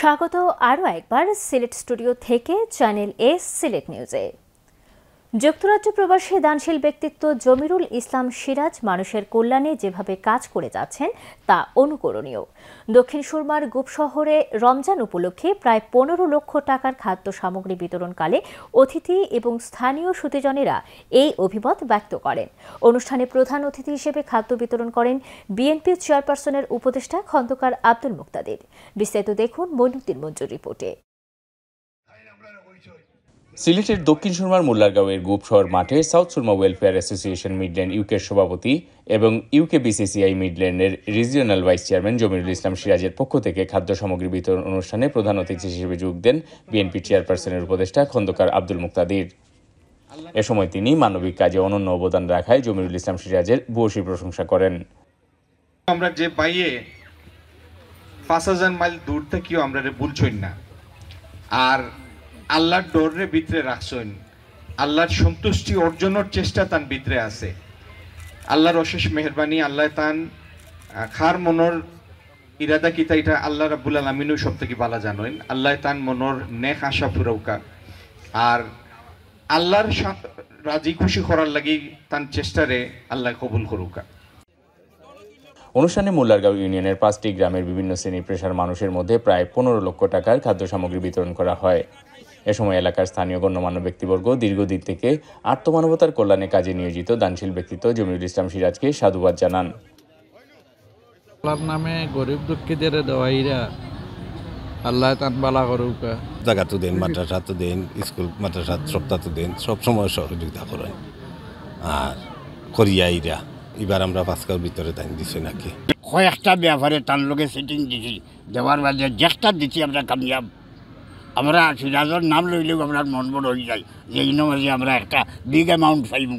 স্বাগত আরও একবার সিলেট স্টুডিও থেকে চ্যানেল এ সিলেট নিউজে। যুক্তরাজ্য প্রবাসী দানশীল ব্যক্তিত্ব জমিরুল ইসলাম সিরাজ মানুষের কল্যাণে যেভাবে কাজ করে যাচ্ছেন তা অনুকরণীয়। দক্ষিণ সুরমার গুপ শহরে রমজান উপলক্ষে প্রায় 15 লক্ষ টাকার খাদ্য সামগ্রী বিতরণকালে অতিথি এবং স্থানীয় সুধীজনেরা এই অভিমত ব্যক্ত করেন। অনুষ্ঠানে প্রধান অতিথি হিসেবে খাদ্য বিতরণ করেন বিএনপি চেয়ারপারসনের উপদেষ্টা খন্দকার আব্দুল মুক্তাদির। বিস্তারিত দেখুন মইনুদ্দিন মঞ্জুর রিপোর্টে। সিলেটের দক্ষিণ সুরমার মোল্লারগাঁওয়ের গুপশহর মাঠে south Surma welfare association Midland ইউকের সভাপতি এবং ইউকে বিসিসিআই মিডল্যান্ডের regional vice chairman Jamirul Islam সিরাজের পক্ষ থেকে খাদ্য সামগ্রী বিতরণ অনুষ্ঠানে প্রধান অতিথি হিসেবে যোগ দেন বিএনপি চেয়ারপারসনের উপদেষ্টা খন্দকার আব্দুল মুক্তাদির। এ সময় তিনি মানবিক কাজে অনন্য অবদান রাখায় জমিরুল ইসলাম সিরাজের ভূয়সী প্রশংসা করেন। আমরা যে পাইয়ে 5000 মাইল দূর থেকেও আমরা ভুলছই না, আর আল্লাহর ডোরে ভিতরে রাখছেন, আল্লাহর সন্তুষ্টি অর্জনের চেষ্টা তান ভিতরে আছে। আল্লাহর অশেষ মেহরবানি, আল্লাহ তান খার মনর ইরাদা কিতা এটা আল্লাহ রাব্বুল আলামিনও সব থেকে ভালো জানেন। আল্লাহ তান মনর নেক আশা ফুরাউকা আর আল্লাহর রাজি খুশি করার লাগি তান চেষ্টারে আল্লাহ কবুল করুকা। অনুষ্ঠানে মোল্লারগাঁও ইউনিয়নের 5টি গ্রামের বিভিন্ন শ্রেণী পেশার মানুষের মধ্যে প্রায় 15 লক্ষ টাকার খাদ্য সামগ্রী বিতরণ করা হয়। এ সময় এলাকার স্থানীয় গণ্যমান্য ব্যক্তিবর্গ দীর্ঘদিন থেকে আত্মমানবতার কল্যাণে কাজে নিয়োজিত দানশীল ব্যক্তিত্ব জমিরুল ইসলাম সিরাজকে সাধুবাদ জানান। আল্লাহর নামে গরিব দুঃখীদের দেওয়াইরা আল্লাহ তান বালা করুকা। জায়গা তো দেন, মাদ্রাসা তো দেন, স্কুল মাদ্রাসা সপ্তাহ তো দেন, সব সময় সহযোগিতা করেন। আর করিয়াইরা এবার আমরা পাঁচকার ভিতরে টাইম দিছি নাকি কয়েকটা ব্যাপারে তার লোকে সেটিং দিছি, দেওয়ার বাদে যেটা দিচ্ছি আমরা কামিয়াব। আমরা সিরাজের নাম লইলেও আমরা মন বড় হয়ে যায় যে এই মাঝে আমরা একটা বিগ অ্যামাউন্ট পাইব।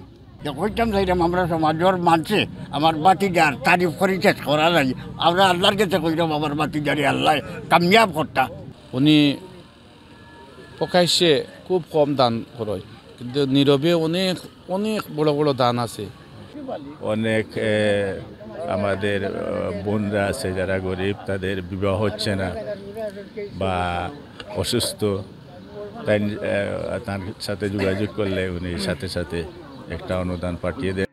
কইতাম চাইতাম আমরা সমাজের মানছে আমার বাতিদার তারিফ করে শেষ করা যায়। আমরা আল্লাহর কাছে কইতাম আমার বাতিদারি আল্লাহ কামিয়াব করতা। উনি প্রকাশ্যে খুব কম দান করে, কিন্তু নীরবে অনেক অনেক বড় বড় দান আছে। অনেক আমাদের বোনরা আছে যারা গরিব, তাদের বিবাহ হচ্ছে না বা অসুস্থ, তাই তার সাথে যোগাযোগ করলে উনি সাথে সাথে একটা অনুদান পাঠিয়ে দেন।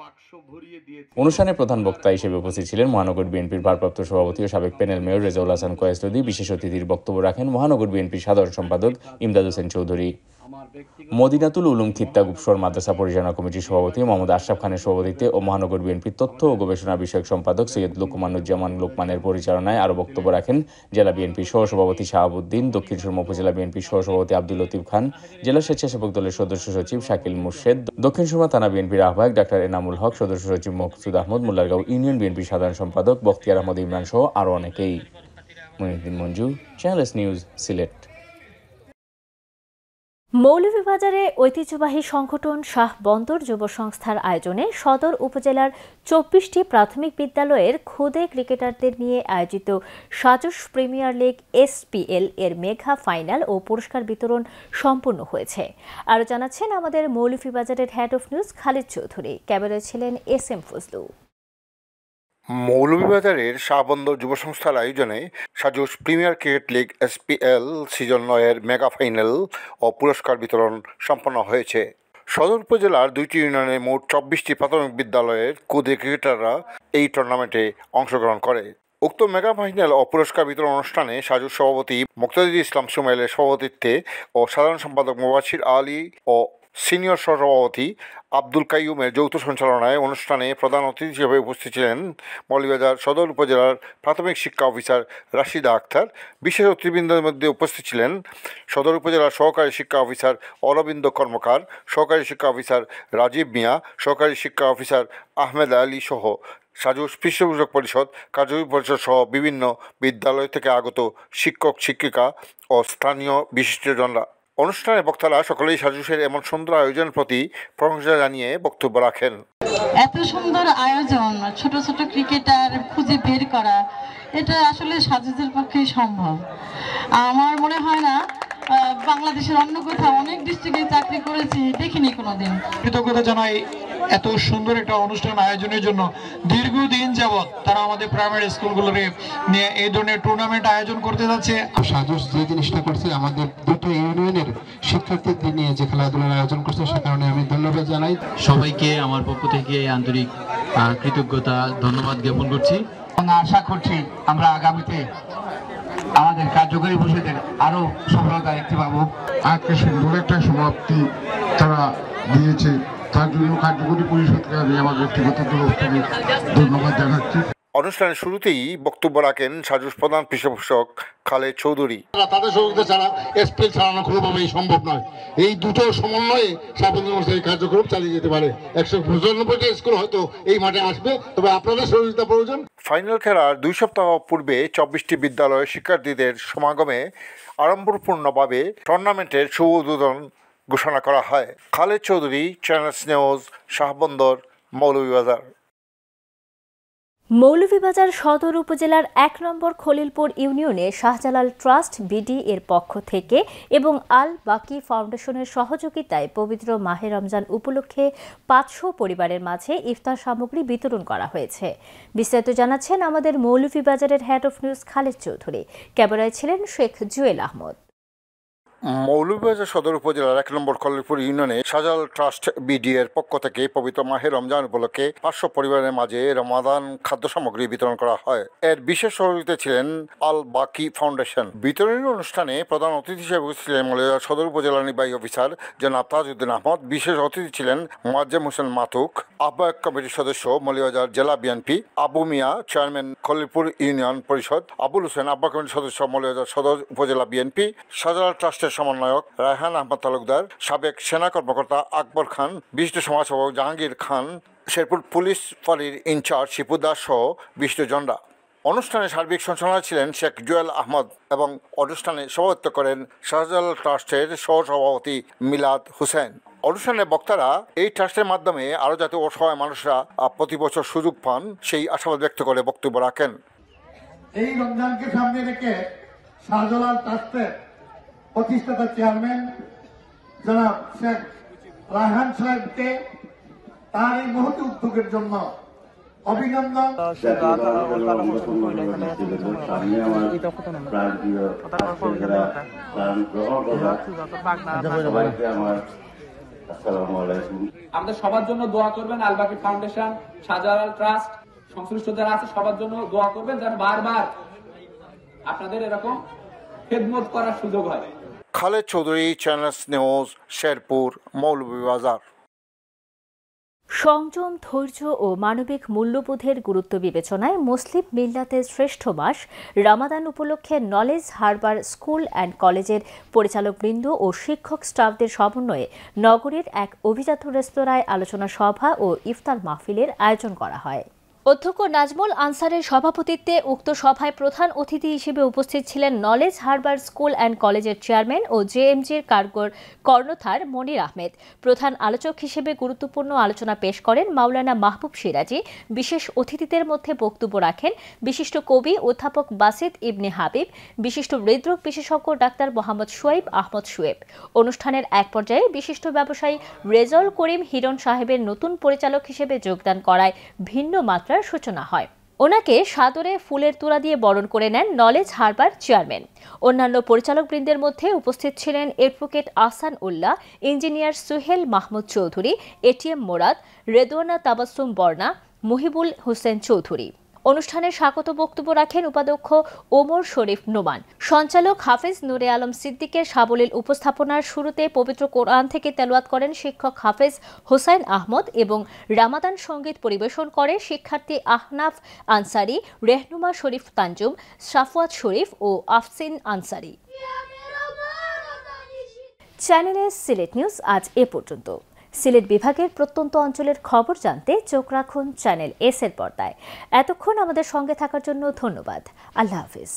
অনুষ্ঠানে প্রধান বক্তা হিসেবে উপস্থিত ছিলেন মহানগর বিএনপির ভারপ্রাপ্ত সভাপতি ও সাবেক প্যানেল মেয়র রেজাউল হাসান কয়েসরদি। বিশেষ অতিথির বক্তব্য রাখেন মহানগর বিএনপির সাধারণ সম্পাদক ইমদাদ হোসেন চৌধুরী। মদিনাতুল উলুম খিত্তা গুপশহর মাদ্রাসা পরিচালনা কমিটির সভাপতি মোহাম্মদ আশরাফ খানের সভাপতিত্বে ও মহানগর বিএনপির তথ্য ও গবেষণা বিষয়ক সম্পাদক সৈয়দ লোকমানুজ্জামান লোকমানের পরিচালনায় আরও বক্তব্য রাখেন জেলা বিএনপির সহসভাপতি শাহাবুদ্দিন, দক্ষিণ সুরমা উপজেলা বিএনপির সহসভাপতি আব্দুল লতিফ খান, জেলা স্বেচ্ছাসেবক দলের সদস্য সচিব শাকিল মুর্শেদ, দক্ষিণ সুরমা থানা বিএনপির আহ্বায়ক ডাক্তার এনামুল হক, সদস্য সচিব মকসুদ আহমদ, মোল্লারগাঁও ইউনিয়ন বিএনপির সাধারণ সম্পাদক বখতিয়ার আহমদ ইমরান সহ আরও অনেকেই। Moinuddin Manju, channel S news, Sylhet. মৌলভীবাজারে ঐতিহ্যবাহী সংগঠন শাহ বন্দর যুব সংস্থার আয়োজনে সদর উপজেলার 24টি প্রাথমিক বিদ্যালয়ের খুদে ক্রিকেটারদের নিয়ে আয়োজিত সাজস প্রিমিয়ার লিগ SPL এর মেগা ফাইনাল ও পুরস্কার বিতরণ সম্পন্ন হয়েছে। আরও জানাচ্ছেন আমাদের মৌলভীবাজারের head of news Khalid Chowdhury. ক্যামেরায় ছিলেন SM ফজলু। মৌলভীবাজারের শাহবন্দর যুব সংস্থার আয়োজনে Sajas premier cricket league SPL season 9-এর মেগা ফাইনাল ও পুরস্কার বিতরণ সম্পন্ন হয়েছে। সদর উপজেলার 2টি ইউনিয়নে মোট 24টি প্রাথমিক বিদ্যালয়ের খুদে ক্রিকেটাররা এই টুর্নামেন্টে অংশগ্রহণ করে। উক্ত মেগা ফাইনাল ও পুরস্কার বিতরণ অনুষ্ঠানে সাজুর সভাপতি মুক্তাদির ইসলাম সুমাইলের সভাপতিত্বে ও সাধারণ সম্পাদক মুবাশির আলী ও সিনিয়র সহসভাপতি আব্দুল কাইয়ুমের যৌথ সঞ্চালনায় অনুষ্ঠানে প্রধান অতিথি হিসেবে উপস্থিত ছিলেন মৌলভীবাজার সদর উপজেলার প্রাথমিক শিক্ষা অফিসার রাশিদা আক্তার। বিশেষ অতিথিবৃন্দের মধ্যে উপস্থিত ছিলেন সদর উপজেলার সহকারী শিক্ষা অফিসার অরবিন্দ কর্মকার, সহকারী শিক্ষা অফিসার রাজীব মিয়া, সহকারী শিক্ষা অফিসার আহমেদ আলী সহ সাজুস পৃষ্ঠপোষক পরিষদ, কার্যকরী পরিষদ সহ বিভিন্ন বিদ্যালয় থেকে আগত শিক্ষক শিক্ষিকা ও স্থানীয় বিশিষ্টজনরা। অনুষ্ঠানে বক্তারা সকলেই সাজুসের এমন সুন্দর আয়োজনের প্রতি প্রশংসা জানিয়ে বক্তব্য রাখেন। এত সুন্দর আয়োজন, ছোট ছোট ক্রিকেটার খুঁজে বের করা, এটা আসলে সাজুসের পক্ষেই সম্ভব। আমার মনে হয় না বাংলাদেশের অন্য কোথাও, অনেক ডিস্ট্রিক্টে চাকরি করেছি, দেখিনি কোনোদিন। কৃতজ্ঞতা জানাই এত সুন্দর একটা অনুষ্ঠান আয়োজনের জন্য। দীর্ঘদিন যাবৎ তারা আমাদের প্রাইমারি স্কুলগুলোরে নিয়ে এই ধরনের টুর্নামেন্ট আয়োজন করতে যাচ্ছে। সাজস যে জিনিসটা করছে আমাদের দুটো ইউনিয়নের শিক্ষার্থীদের নিয়ে যে খেলাধুলার আয়োজন করছে সে কারণে আমি ধন্যবাদ জানাই। সবাইকে আমার পক্ষ থেকে আন্তরিক কৃতজ্ঞতা ধন্যবাদ জ্ঞাপন করছি। আশা করছি আমরা আগামীতে আমাদের কার্যকরী পরিষদের আরো সফলতা দেখতে পাবো। আজকে সুন্দর একটা সমাপ্তি তারা দিয়েছে, তার জন্য কার্যকরী পরিষদকে আমি আমার ব্যক্তিগত তরফ থেকে ধন্যবাদ জানাচ্ছি। অনুষ্ঠানের শুরুতেই বক্তব্য রাখেন সাজস প্রধান পৃষ্ঠপোষক খালেদ চৌধুরী। তাদের সহযোগিতা ছাড়া এসপিএল চালানো কোনোভাবেই সম্ভব নয়। এই দুটো সমন্বয়ে সাফল্য এই কার্যক্রম চালিয়ে যেতে পারে। 195টা স্কুল হয়তো এই মাঠে আসবে, তবে আপনাদের সহযোগিতা প্রয়োজন। ফাইনাল খেলার 2 সপ্তাহ পূর্বে 24টি বিদ্যালয়ের শিক্ষার্থীদের সমাগমে আড়ম্বরপূর্ণভাবে টুর্নামেন্টের শুভ উদ্বোধন ঘোষণা করা হয়। Khaled Chowdhury, channel news, Shahbandar, Moulvibazar. মৌলভীবাজার সদর উপজেলার 1 নম্বর খলিলপুর ইউনিয়নে শাহজালাল ট্রাস্ট বিডি এর পক্ষ থেকে এবং আল বাকি ফাউন্ডেশনের সহযোগিতায় পবিত্র মাহে রমজান উপলক্ষে 500 পরিবারের মাঝে ইফতার সামগ্রী বিতরণ করা হয়েছে। বিস্তারিত জানাচ্ছেন আমাদের মৌলভীবাজারের head of news Khaled Chowdhury. ক্যামেরায় ছিলেন শেখ জুয়েল আহমদ। মৌলভীবাজার সদর উপজেলার 1 নম্বর খলিলপুর ইউনিয়নে শাহজালাল ট্রাস্ট বিডি এর পক্ষ থেকে পবিত্র মাহে রমজান উপলক্ষে 500 পরিবারের মাঝে রমাদান খাদ্য সামগ্রী বিতরণ করা হয়। এর বিশেষ সহযোগিতা ছিলেন আল বাকি ফাউন্ডেশন। বিতরণী অনুষ্ঠানে প্রধান অতিথি হিসেবে উপস্থিত ছিলেন মৌলভীবাজার সদর উপজেলা নির্বাহী অফিসার জনাব তাজউদ্দিন আহমদ। বিশেষ অতিথি ছিলেন মোয়াজ্জেম হোসেন মাতুক, আহ্বায়ক কমিটির সদস্য মৌলভীবাজার জেলা বিএনপি, আবু মিয়া চেয়ারম্যান খলিলপুর ইউনিয়ন পরিষদ, আবুল হোসেন আহ্বায়ক কমিটির সদস্য মৌলভীবাজার সদর উপজেলা বিএনপি, শাহজালাল ট্রাস্টের সমন্বয়ক রায়হান আহমদ তালুকদার, সাবেক সেনা কর্মকর্তা আকবর খান, বিশিষ্ট সমাজসেবক জাহাঙ্গীর খান, শেরপুর পুলিশ ফাঁড়ির ইনচার্জ শিপু দাস সহ বিশিষ্টজনরা। অনুষ্ঠানে সার্বিক সঞ্চালনায় ছিলেন শেখ জুয়েল আহমদ এবং অনুষ্ঠানে সভাপতিত্ব করেন শাহজালাল ট্রাস্টের সহসভাপতি মিলাদ হোসেন। অনুষ্ঠানে বক্তারা এই ট্রাস্টের মাধ্যমে আরও যাতে অসহায় মানুষরা প্রতি বছর সুযোগ পান সেই আশাবাদ ব্যক্ত করে বক্তব্য রাখেন। এই রমজানকে সামনে রেখে শাহজালাল ট্রাস্টের প্রতিষ্ঠাতা চেয়ারম্যান জনাব শেখ রায়হান সাহেবকে তার এই মহৎ উদ্যোগের জন্য অভিনন্দন। আমাদের সবার জন্য দোয়া করবেন। আল বাকি ফাউন্ডেশন, শাহজালাল ট্রাস্ট সংশ্লিষ্ট যারা আছে সবার জন্য দোয়া করবেন যেন বারবার আপনাদের এরকম খেদমত করার সুযোগ হয়। Khaled Chowdhury, channel news, Sherpur, Moulvibazar. সংযম, ধৈর্য ও মানবিক মূল্যবোধের গুরুত্ব বিবেচনায় মুসলিম মিল্লাতের শ্রেষ্ঠ মাস রমাদান উপলক্ষে নলেজ হারবার স্কুল অ্যান্ড কলেজের পরিচালকবৃন্দ ও শিক্ষক স্টাফদের সমন্বয়ে নগরীর এক অভিজাত রেস্তোরাঁয় আলোচনা সভা ও ইফতার মাহফিলের আয়োজন করা হয়। অধ্যক্ষ নাজমুল আনসারের সভাপতিত্বে উক্ত সভায় প্রধান অতিথি হিসেবে উপস্থিত ছিলেন নলেজ হারবার স্কুল অ্যান্ড কলেজের চেয়ারম্যান ও জেএমজির কর্ণধার মনির আহমেদ। প্রধান আলোচক হিসেবে গুরুত্বপূর্ণ আলোচনা পেশ করেন মাওলানা মাহবুব সিরাজি। বিশেষ অতিথিদের মধ্যে বক্তব্য রাখেন বিশিষ্ট কবি অধ্যাপক বাসিত ইবনে হাবিব, বিশিষ্ট হৃদরোগ বিশেষজ্ঞ ডাক্তার মোহাম্মদ শুয়েব আহমদ শুয়েব। অনুষ্ঠানের এক পর্যায়ে বিশিষ্ট ব্যবসায়ী রেজল করিম হিরণ সাহেবের নতুন পরিচালক হিসেবে যোগদান করায় ভিন্ন মাত্রা সূচনা হয়। ওনাকে সাদরে ফুলের তোড়া দিয়ে বরণ করে নেন নলেজ হারবার চেয়ারম্যান। অন্যান্য পরিচালকবৃন্দের মধ্যে উপস্থিত ছিলেন অ্যাডভোকেট আহসান উল্লাহ, ইঞ্জিনিয়ার সুহেল মাহমুদ চৌধুরী, এটিএম মোরাদ, রেদওয়ানা তাবাসসুম বর্ণা, মুহিবুল হোসেন চৌধুরী। অনুষ্ঠানে স্বাগত বক্তব্য রাখেন উপাধ্যক্ষ ওমর শরীফ নোমান। সঞ্চালক হাফেজ নুরে আলম সিদ্দিকের সাবলীল উপস্থাপনার শুরুতে পবিত্র কোরআন থেকে তেলাওয়াত করেন শিক্ষক হাফেজ হোসাইন আহমদ এবং রামাদান সঙ্গীত পরিবেশন করে শিক্ষার্থী আহনাফ আনসারি, রেহনুমা শরীফ তানজুম, সাফওয়াত শরীফ ও Afsin Ansari. Channel S Sylhet news আজ এ পর্যন্ত। সিলেট বিভাগের প্রত্যন্ত অঞ্চলের খবর জানতে চোখ রাখুন চ্যানেল এস এর পর্দায়। এতক্ষণ আমাদের সঙ্গে থাকার জন্য ধন্যবাদ। আল্লাহ হাফিজ।